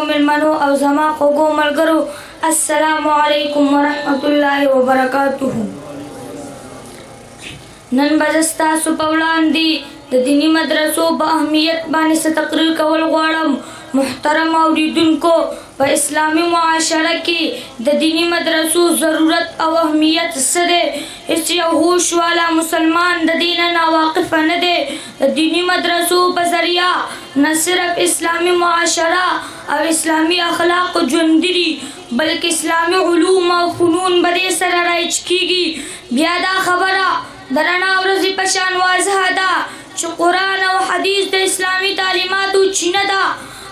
او مېلمنو او زما خوږو ملګرو، السلام علیکم ورحمت الله وبرکاته. نن به زه ستاسو په وړاندې د دیني مدرسو په اهمیت باندې څه تقریر کول غواړم. محترم اوریدونکو، په اسلامي معاشره کې د دینی مدرسو ضرورت او اهمیت څه دی؟ هیڅ یو هوش والا مسلمان د دې نه ناواقفه نه دی. د دینی مدرسو په ذریعه نه صرف اسلامي معاشره او اسلامي اخلاق ژوندي دي، بلکې اسلامي علوم او فنون به دې سره رایج کیږي. بیا دا خبره د رڼا ورځې په شان واضحه ده چې قرآن او حدیث د اسلامي تعلیماتو چینه ده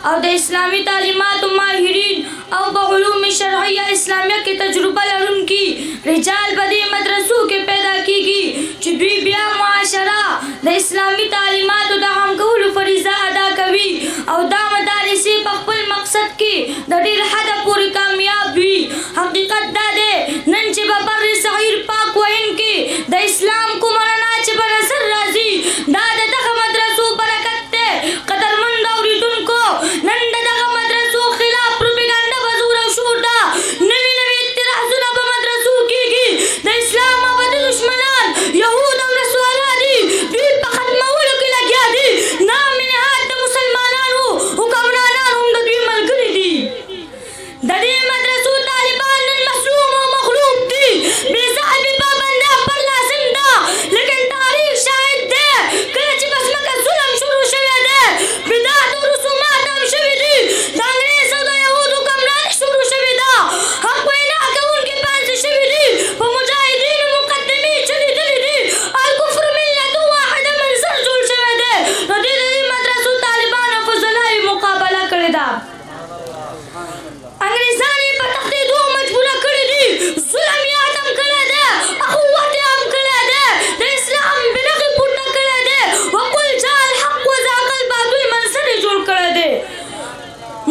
او د اسلامي تعلیماتو ماهرین او په علوم شرعیه اسلامیه کې تجربه لرونکي رجال په دې مدرسو کې پیدا کیږي چې دوی بیا معاشره د اسلامي تعلیماتو د عام کولو فریضه ادا کوي او دا مدارسې په خپل مقصد کې د ډېر حده پورې کامیاب وي. حقیقت دا دی نن چې په بر صغیر پاک وین کې د اسلام کومه رڼا چې په نظر راځي، دا د دغه مدرسو برکت دی. قدرمند اوریدونکو، نن د دغه مدرسو خلاف پروپاګاندا به زور او شور ده. نوي نوي اعتراضونه په مدرسو کېږي. د اسلام او د دشمنان یهود او نصارا دي، دوی په ختمولو کې لګیا دي. نامنهاد د مسلمانانو حکمرانان هم د دوی ملګري دي. د دې مدرسو طالبان نن مسلوم او مغلوب دي، بې صاحبې پابنده پر لازم ده. لیکن تاریخ شاهد دی کله چې په ځمکه ظلم شروع شوی دی، بدعت او رسومات هم شوي دي، د انګریز او د یهودو حکمراني شروع شوې ده، حق وینا کوونکي پانځه شوي دي، په مجاهدینو مقدمې چلېدلې دي، الکفر ملت واحده منظر جوړ شوی دی. نو دې د دې مدرسو طالبانو فضلای مقابله کړې ده. انګریزان یې په تښتېدو مجبوره کړي دي، ظلم یې ختم کړی دی، اخوت یې هم کړی دی، د اسلام بیرغ یې پورته کړی دی، وقل جاء الحق وزهق الباطل منظر یې جوړ کړی دی.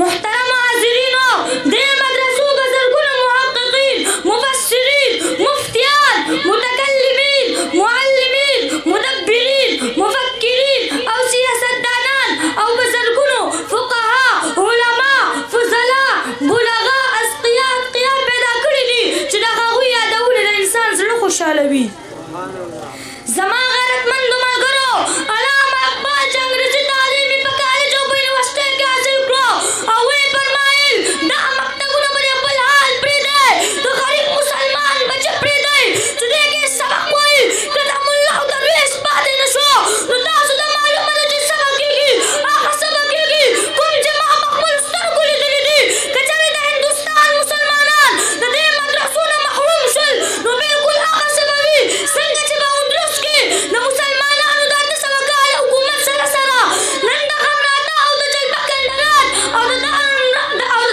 محترم حاضرینو، دې مدرسو به زرګونه محققین، مفسرین، مفتیان، متکلمین، معلمین، مدبرین، مفکرین او سیاستدانان او به زرګونو فقها، علما، فضلا، بلغا، اسقیا، اتقیا پیدا کړي دي چې د هغوی یادول د انسان زړه خوشحالوي. زما غیرتمندو ملګرو، علامه اقبال چې انګریزي تعلیم یې په کالج او په یونیورسټۍ کې حاصل کړو او ویې فرمایل دغه مکتبونه به دې خپل حال پرېږدی، د غریب مسلمان بچه پرېږدی چې دې کې سبق وایي. که د ملا او درویش پاتې نه شو نو تاسو ته معلومه ده چې سبق کېږي، هغه سبق کېږي کوم چې ما په خپلو سترګو لیدلي دي. که چېرې د هندوستان مسلمانان د دې مدرسو نه محروم شول نو بلکل هغسې به وي څنګه چې په اندلس کې د مسلمانانو د 800 کاله حکومت سره نن د غمراته او د جلبه کندرات او د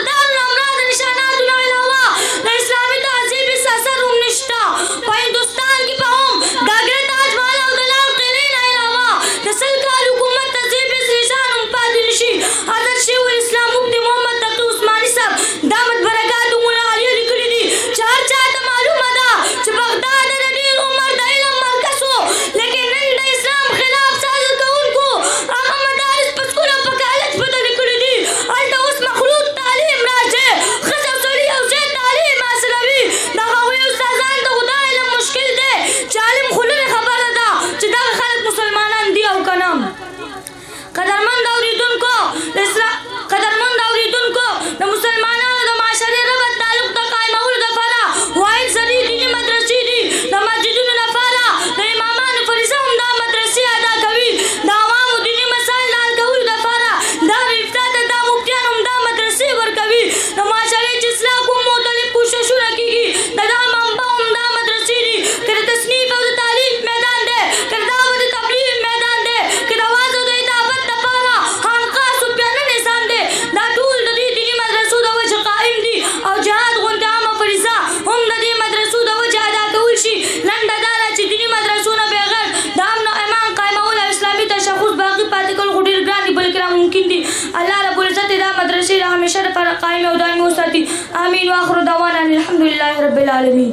دارالامراض نشاناتو نه علاوه د اسلامي تهذیب هېڅ اثر هم نشته. په هندوستان کې به هم د اګرې تاج محل او د لال قلعې نه علاوه د 100 کال حکومت تهذیب هېڅ نشان هم پاتې نه شي. حضرت شیخ الاسلام مفتي محمد تقي عثماني صاحب دا مطبرکات مولا علیه لیکلي دي چې هر چا ته معلومه ده چې بغداد د ډېر عمر د علم مرکز و، لیکن نن د اسلام خلاف سازش کوونکو هغه مدارس په سکول او په کالج بدلې کړي دي. هلته اوس مخلوط تعلیم راځي، ښځه او سړي یو ځای تعلیم حاصلوي. د هغوی استادان ته خو دا علم مشکل دی چې عالم خو لرې خبره ده چې دغه خلک مسلمانان دي او که نه. قدرمند اوریدونکو، د مسلمانانو د معاشرې ربط تعلق د قایمولو دپاره واحد ذریعې دیني مدرسې دي. د مسجدونو لپاره د امامانو فریضه هم دا مدرسې ادا کوي. د عوامو دیني مسایل د حل کولو دپاره دارالافتا ته دا مفتیان هم دا مدرسې ورکوي. د معاشرې چې اصلاح کوم مختلف کوششونه کېږي د دغه منبع هم دا مدرسې دي. که د تصنیف او د تالیف میدان دی، که د دعوت د تبلیغ میدان دی، که د واعظ او د اطاعت دپاره خانقاه صوفیانه نظام دی، دا ټول د دې دیني مدرسو د وجې قائم دي او جهاد غوندې عامه فریضه هم د دې مدرسو د وجې ادا کول شي. لنډه دا ده چې دیني مدرسو نه بغیر د امن او امان قایمول او اسلامي تشخص باقي پاتې کول خو ډېر ګران دي، بلکې ناممکن دي. الله رب العزت دا مدرسې د همیشه لپاره قایمې او دایمي وساتي. امین. واخر دعوانا الحمدلله رب العالمین.